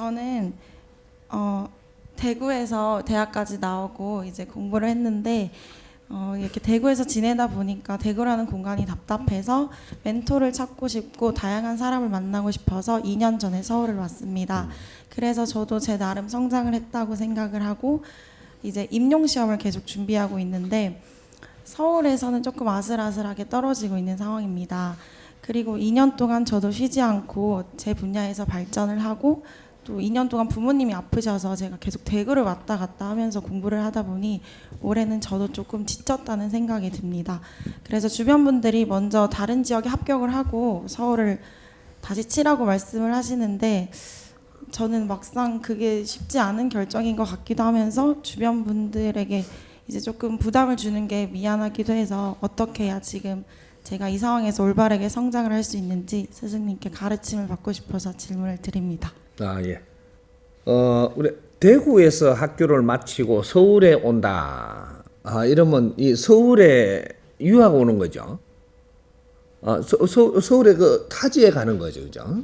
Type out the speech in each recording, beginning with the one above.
저는 대구에서 대학까지 나오고 이제 공부를 했는데 이렇게 대구에서 지내다 보니까 대구라는 공간이 답답해서 멘토를 찾고 싶고 다양한 사람을 만나고 싶어서 2년 전에 서울을 왔습니다. 그래서 저도 제 나름 성장을 했다고 생각을 하고 이제 임용 시험을 계속 준비하고 있는데 서울에서는 조금 아슬아슬하게 떨어지고 있는 상황입니다. 그리고 2년 동안 저도 쉬지 않고 제 분야에서 발전을 하고 또 2년 동안 부모님이 아프셔서 제가 계속 대구를 왔다 갔다 하면서 공부를 하다 보니 올해는 저도 조금 지쳤다는 생각이 듭니다. 그래서 주변 분들이 먼저 다른 지역에 합격을 하고 서울을 다시 치라고 말씀을 하시는데 저는 막상 그게 쉽지 않은 결정인 것 같기도 하면서 주변 분들에게 이제 조금 부담을 주는 게 미안하기도 해서 어떻게 해야 지금 제가 이 상황에서 올바르게 성장을 할 수 있는지 스승님께 가르침을 받고 싶어서 질문을 드립니다. 예. 우리 대구에서 학교를 마치고 서울에 온다. 이러면 이 서울에 유학 오는 거죠. 서울에 그 타지에 가는 거죠, 그죠?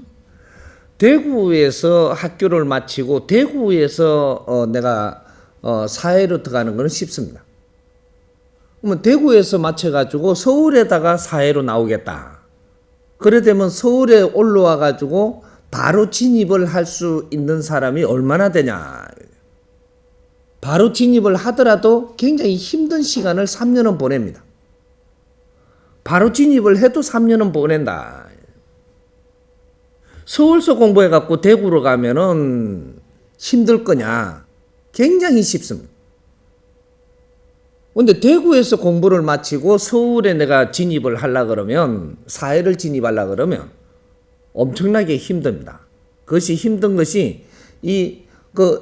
대구에서 학교를 마치고 대구에서 내가 사회로 들어가는 거는 쉽습니다. 그러면 대구에서 마쳐가지고 서울에다가 사회로 나오겠다. 그래 되면 서울에 올라와 가지고 바로 진입을 할 수 있는 사람이 얼마나 되냐. 바로 진입을 하더라도 굉장히 힘든 시간을 3년은 보냅니다. 바로 진입을 해도 3년은 보낸다. 서울서 공부해갖고 대구로 가면은 힘들 거냐? 굉장히 쉽습니다. 근데 대구에서 공부를 마치고 서울에 내가 진입을 하려 그러면, 사회를 진입하려 그러면 엄청나게 힘듭니다. 그것이 힘든 것이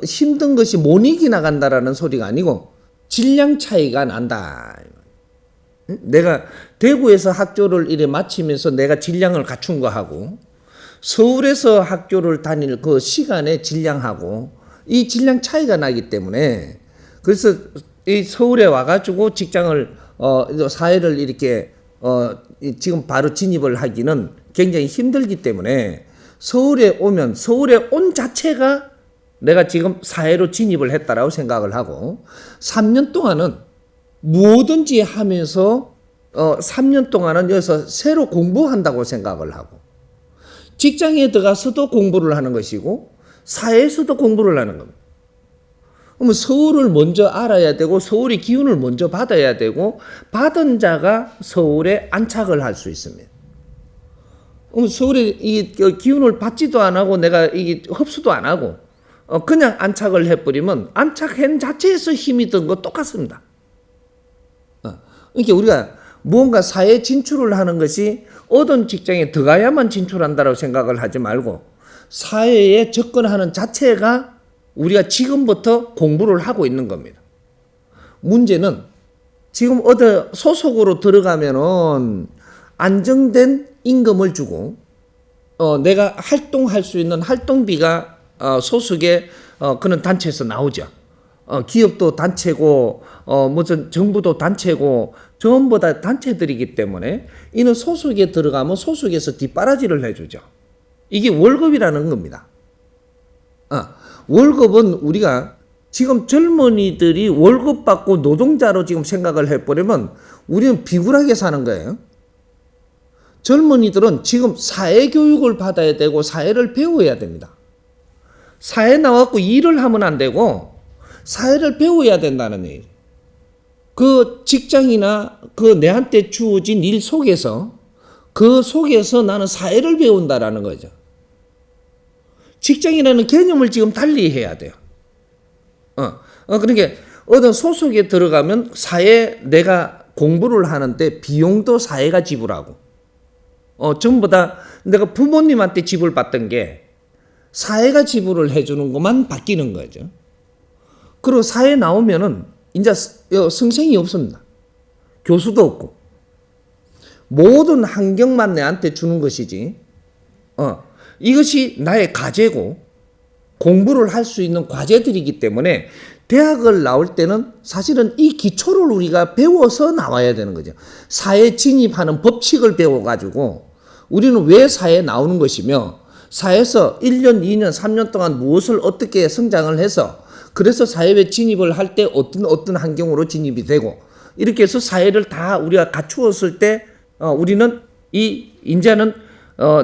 힘든 것이 못 이기 나간다라는 소리가 아니고 질량 차이가 난다. 내가 대구에서 학교를 이래 마치면서 내가 질량을 갖춘 거하고 서울에서 학교를 다닐 그 시간의 질량하고 이 질량 차이가 나기 때문에 그래서 이 서울에 와가지고 직장을 사회를 이렇게 지금 바로 진입을 하기는 굉장히 힘들기 때문에 서울에 오면 서울에 온 자체가 내가 지금 사회로 진입을 했다라고 생각을 하고 3년 동안은 뭐든지 하면서 3년 동안은 여기서 새로 공부한다고 생각을 하고 직장에 들어가서도 공부를 하는 것이고 사회에서도 공부를 하는 겁니다. 그러면 서울을 먼저 알아야 되고 서울의 기운을 먼저 받아야 되고 받은 자가 서울에 안착을 할 수 있습니다. 그럼 서울에 이 기운을 받지도 안 하고 내가 이게 흡수도 안 하고 그냥 안착을 해버리면 안착한 자체에서 힘이 든 거 똑같습니다. 그러니까 우리가 무언가 사회 진출을 하는 것이 어떤 직장에 들어가야만 진출한다고 생각을 하지 말고 사회에 접근하는 자체가 우리가 지금부터 공부를 하고 있는 겁니다. 문제는 지금 어디 소속으로 들어가면은 안정된 임금을 주고 내가 활동할 수 있는 활동비가 소속의 그런 단체에서 나오죠. 기업도 단체고 무슨 정부도 단체고 전부 다 단체들이기 때문에 이는 소속에 들어가면 소속에서 뒷바라지를 해주죠. 이게 월급이라는 겁니다. 월급은 우리가 지금 젊은이들이 월급 받고 노동자로 지금 생각을 해버리면 우리는 비굴하게 사는 거예요. 젊은이들은 지금 사회교육을 받아야 되고 사회를 배워야 됩니다. 사회 나와서 일을 하면 안 되고 사회를 배워야 된다는 얘기예요. 그 직장이나 그 내한테 주어진 일 속에서 그 속에서 나는 사회를 배운다라는 거죠. 직장이라는 개념을 지금 달리 해야 돼요. 그러니까 어떤 소속에 들어가면 사회 내가 공부를 하는데 비용도 사회가 지불하고 전부 다 내가 부모님한테 지불 받던 게 사회가 지불을 해주는 것만 바뀌는 거죠. 그리고 사회 나오면은 이제 성생이 없습니다. 교수도 없고 모든 환경만 내한테 주는 것이지. 이것이 나의 과제고 공부를 할 수 있는 과제들이기 때문에 대학을 나올 때는 사실은 이 기초를 우리가 배워서 나와야 되는 거죠. 사회 진입하는 법칙을 배워가지고 우리는 왜 사회에 나오는 것이며 사회에서 1년, 2년, 3년 동안 무엇을 어떻게 성장을 해서 그래서 사회에 진입을 할 때 어떤 환경으로 진입이 되고 이렇게 해서 사회를 다 우리가 갖추었을 때 우리는 이제는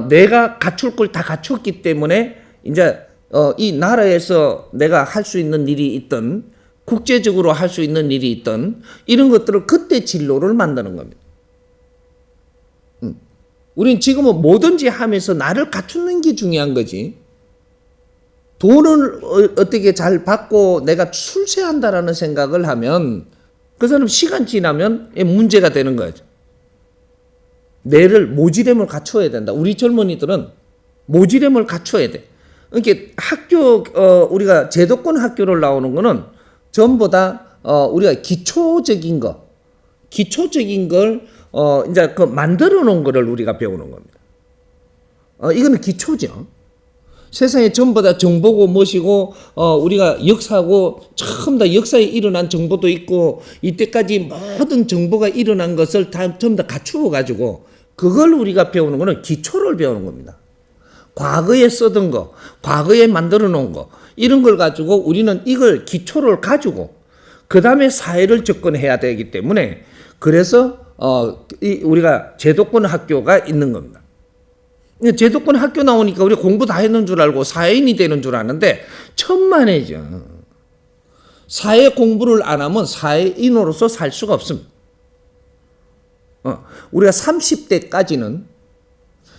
내가 갖출 걸 다 갖췄기 때문에 이제 이 나라에서 내가 할 수 있는 일이 있던 국제적으로 할 수 있는 일이 있던 이런 것들을 그때 진로를 만드는 겁니다. 우린 지금은 뭐든지 하면서 나를 갖추는 게 중요한 거지. 돈을 어떻게 잘 받고 내가 출세한다라는 생각을 하면 그 사람 시간 지나면 문제가 되는 거죠. 모지렘을 갖춰야 된다. 우리 젊은이들은 모지렘을 갖춰야 돼. 그러니까 우리가 제도권 학교를 나오는 거는 전부 다 우리가 기초적인 걸 이제 만들어 놓은 거를 우리가 배우는 겁니다. 이거는 기초죠. 세상에 전부 다 정보고 무엇이고 우리가 역사하고 처음 다 역사에 일어난 정보도 있고 이때까지 모든 정보가 일어난 것을 다 전부 다 갖추어 가지고 그걸 우리가 배우는 거는 기초를 배우는 겁니다. 과거에 쓰던 거, 과거에 만들어 놓은 거 이런 걸 가지고 우리는 이걸 기초를 가지고 그 다음에 사회를 접근해야 되기 때문에 그래서 우리가 제도권 학교가 있는 겁니다. 제도권 학교 나오니까 우리 공부 다 했는 줄 알고 사회인이 되는 줄 아는데 천만에죠. 사회 공부를 안 하면 사회인으로서 살 수가 없습니다. 우리가 30대까지는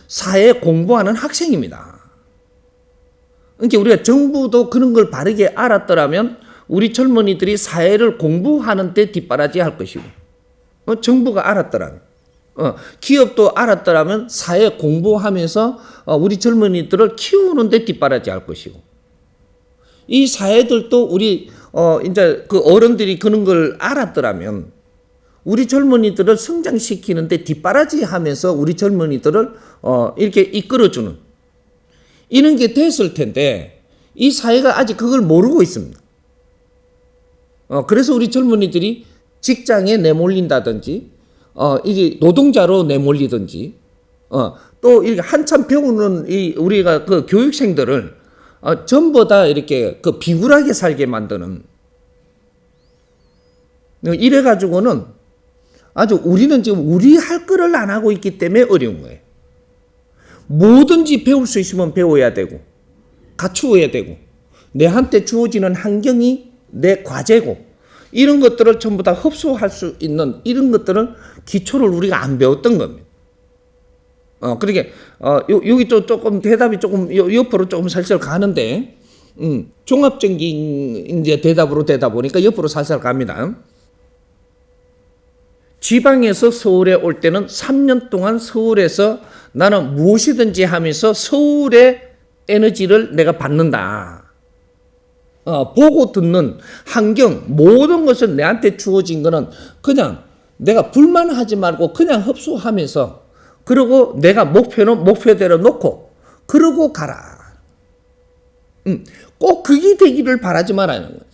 사회 공부하는 학생입니다. 그러니까 우리가 정부도 그런 걸 바르게 알았더라면 우리 젊은이들이 사회를 공부하는 데 뒷바라지 할 것이고 정부가 알았더라면 기업도 알았더라면 사회 공부하면서 우리 젊은이들을 키우는 데 뒷바라지 할 것이고 이 사회들도 우리 이제 그 어른들이 그런 걸 알았더라면 우리 젊은이들을 성장시키는데 뒷바라지 하면서 우리 젊은이들을 이렇게 이끌어주는 이런 게 됐을 텐데 이 사회가 아직 그걸 모르고 있습니다. 그래서 우리 젊은이들이 직장에 내몰린다든지 이게 노동자로 내몰리든지 또 이렇게 한참 배우는 우리가 그 교육생들을 전부 다 이렇게 그 비굴하게 살게 만드는 이래 가지고는 아주 우리는 지금 우리 할 거를 안 하고 있기 때문에 어려운 거예요. 뭐든지 배울 수 있으면 배워야 되고 갖추어야 되고 내한테 주어지는 환경이 내 과제고 이런 것들을 전부 다 흡수할 수 있는 이런 것들은 기초를 우리가 안 배웠던 겁니다. 그러니까 여기 또 조금 대답이 조금 옆으로 조금 살살 가는데 종합적인 이제 대답으로 되다 보니까 옆으로 살살 갑니다. 지방에서 서울에 올 때는 3년 동안 서울에서 나는 무엇이든지 하면서 서울의 에너지를 내가 받는다. 보고 듣는 환경 모든 것을 내한테 주어진 거는 그냥 내가 불만하지 말고 그냥 흡수하면서 그리고 내가 목표는 목표대로 놓고 그러고 가라. 꼭 그게 되기를 바라지 말라는 거죠.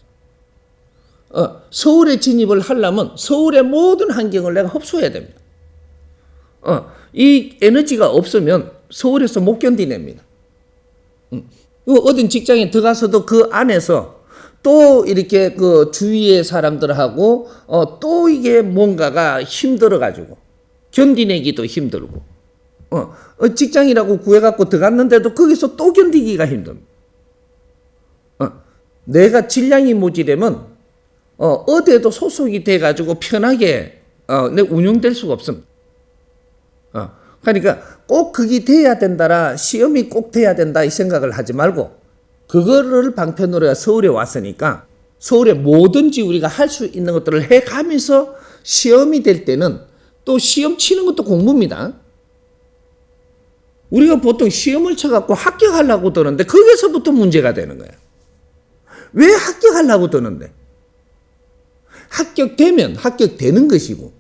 서울에 진입을 하려면 서울의 모든 환경을 내가 흡수해야 됩니다. 이 에너지가 없으면 서울에서 못 견디냅니다. 어떤 직장에 들어가서도 그 안에서 또 이렇게 그 주위의 사람들하고 또 이게 뭔가가 힘들어가지고 견디내기도 힘들고 직장이라고 구해갖고 들어갔는데도 거기서 또 견디기가 힘듭니다. 내가 질량이 모자라면 어디에도 소속이 돼가지고 편하게 운영될 수가 없습니다. 그러니까 꼭 그게 돼야 된다라 시험이 꼭 돼야 된다 이 생각을 하지 말고 그거를 방편으로 서울에 왔으니까 서울에 뭐든지 우리가 할 수 있는 것들을 해가면서 시험이 될 때는 또 시험 치는 것도 공부입니다. 우리가 보통 시험을 쳐갖고 합격하려고 드는데 거기서부터 문제가 되는 거예요. 왜 합격하려고 드는데? 합격되면 합격되는 것이고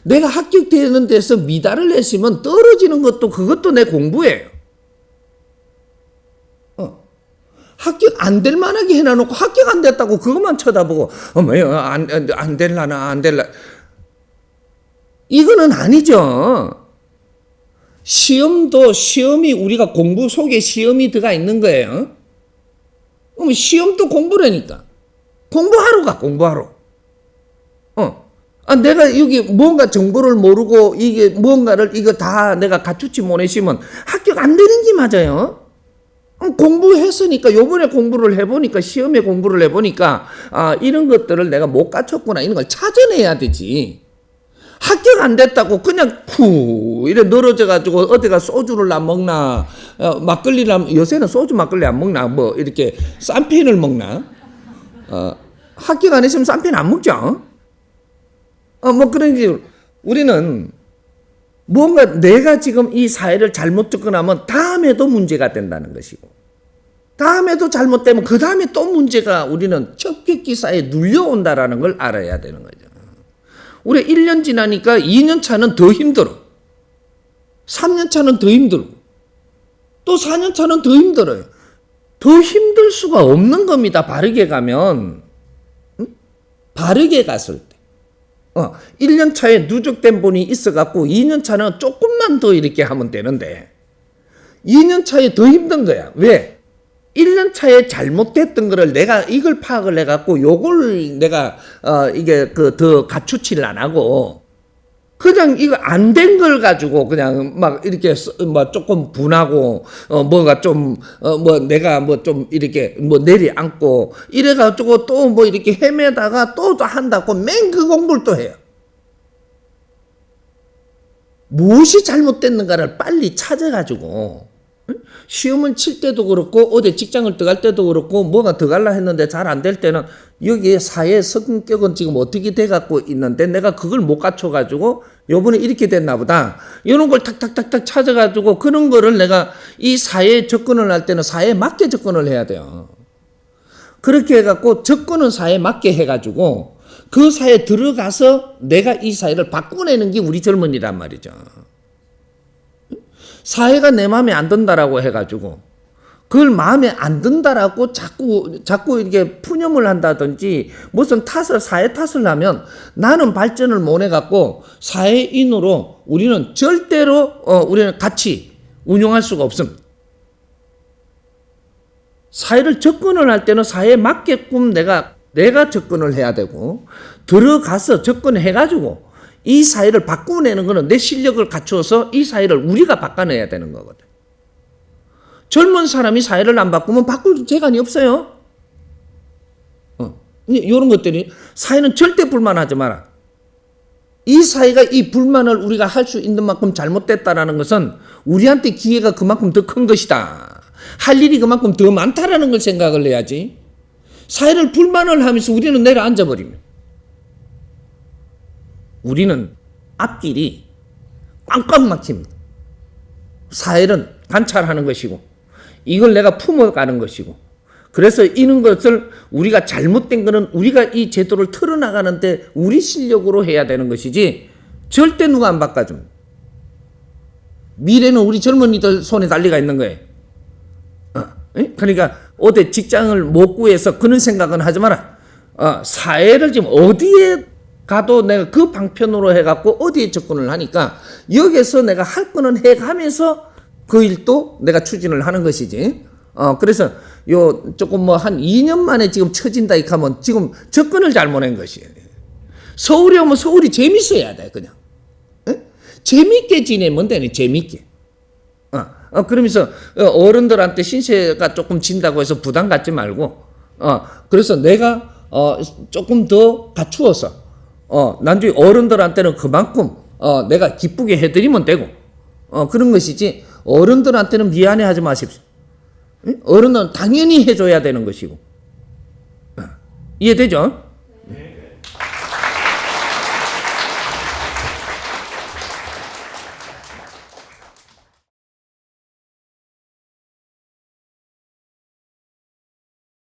내가 합격되는 데서 미달을 냈으면 떨어지는 것도 그것도 내 공부예요. 합격 안 될 만하게 해놔놓고 합격 안 됐다고 그것만 쳐다보고 안 될라나 안 될라 이거는 아니죠. 시험이 우리가 공부 속에 시험이 들어가 있는 거예요. 그럼 시험도 공부라니까. 공부하러 가, 공부하러. 내가 여기 뭔가 정보를 모르고 이게 뭔가를 이거 다 내가 갖추지 못했으면 합격 안 되는 게 맞아요. 공부했으니까 요번에 공부를 해보니까 시험에 공부를 해보니까 이런 것들을 내가 못 갖췄구나 이런 걸 찾아내야 되지. 합격 안 됐다고 그냥 이래 늘어져 가지고 어디가 소주를 안 먹나 막걸리를 요새는 소주 막걸리 안 먹나 뭐 이렇게 쌈펜을 먹나 합격 안 했으면 쌈펜 안 먹죠. 뭐 그러니 우리는 뭔가 내가 지금 이 사회를 잘못 접근하면 다음에도 문제가 된다는 것이고 다음에도 잘못되면 그 다음에 또 문제가 우리는 첩격기사에 눌려온다라는 걸 알아야 되는 거죠. 우리 1년 지나니까 2년 차는 더 힘들어. 3년 차는 더 힘들고 또 4년 차는 더 힘들어요. 더 힘들 수가 없는 겁니다. 바르게 가면. 바르게 갔을 때. 1년 차에 누적된 분이 있어갖고 2년 차는 조금만 더 이렇게 하면 되는데 2년 차에 더 힘든 거야. 왜? 1년 차에 잘못됐던 거를 내가 이걸 파악을 해갖고 요걸 내가 이게 더 갖추지를 안 하고 그냥 이거 안 된 걸 가지고 그냥 막 이렇게 뭐 조금 분하고 뭐가 좀 뭐 내가 뭐 좀 이렇게 뭐 내리앉고 이래가지고 또 뭐 이렇게 헤매다가 또 한다고 맨 그 공부를 또 해요. 무엇이 잘못됐는가를 빨리 찾아가지고 시험을 칠 때도 그렇고 어디 직장을 들어갈 때도 그렇고 뭐가 들어갈라 했는데 잘 안 될 때는 여기 사회 성격은 지금 어떻게 돼갖고 있는데 내가 그걸 못 갖춰가지고 요번에 이렇게 됐나 보다 이런 걸 탁탁탁탁 찾아가지고 그런 거를 내가 이 사회에 접근을 할 때는 사회에 맞게 접근을 해야 돼요. 그렇게 해갖고 접근은 사회에 맞게 해가지고 그 사회에 들어가서 내가 이 사회를 바꾸내는 게 우리 젊은이란 말이죠. 사회가 내 마음에 안 든다라고 해가지고 그걸 마음에 안 든다라고 자꾸 이렇게 푸념을 한다든지 무슨 사회 탓을 하면 나는 발전을 못 해갖고 사회인으로 우리는 절대로 우리는 같이 운영할 수가 없습니다. 사회를 접근을 할 때는 사회에 맞게끔 내가 접근을 해야 되고 들어가서 접근해가지고 이 사회를 바꾸내는 것은 내 실력을 갖추어서 이 사회를 우리가 바꿔내야 되는 거거든. 젊은 사람이 사회를 안 바꾸면 바꿀 재간이 없어요. 이런 것들이 사회는 절대 불만하지 마라. 이 사회가 이 불만을 우리가 할 수 있는 만큼 잘못됐다라는 것은 우리한테 기회가 그만큼 더 큰 것이다. 할 일이 그만큼 더 많다라는 걸 생각을 해야지. 사회를 불만을 하면서 우리는 내려앉아 버립니다. 우리는 앞길이 꽉꽉 막힙니다. 사회는 관찰하는 것이고 이걸 내가 품어가는 것이고 그래서 이런 것을 우리가 잘못된 거는 우리가 이 제도를 틀어나가는데 우리 실력으로 해야 되는 것이지 절대 누가 안 바꿔줍니다. 미래는 우리 젊은이들 손에 달려가 있는 거예요. 그러니까 어디 직장을 못 구해서 그런 생각은 하지 마라. 사회를 지금 어디에 가도 내가 그 방편으로 해갖고 어디에 접근을 하니까 여기서 내가 할 거는 해가면서 그 일도 내가 추진을 하는 것이지. 그래서 요 조금 뭐 한 2년 만에 지금 처진다 이렇게 하면 지금 접근을 잘못한 것이에요. 서울에 오면 서울이 재밌어야 돼 그냥. 재밌게 지내면 되네 재밌게. 그러면서 어른들한테 신세가 조금 진다고 해서 부담 갖지 말고 그래서 내가 조금 더 갖추어서 나중에 어른들한테는 그만큼 내가 기쁘게 해드리면 되고 그런 것이지 어른들한테는 미안해 하지 마십시오. 어른은 당연히 해줘야 되는 것이고 이해되죠?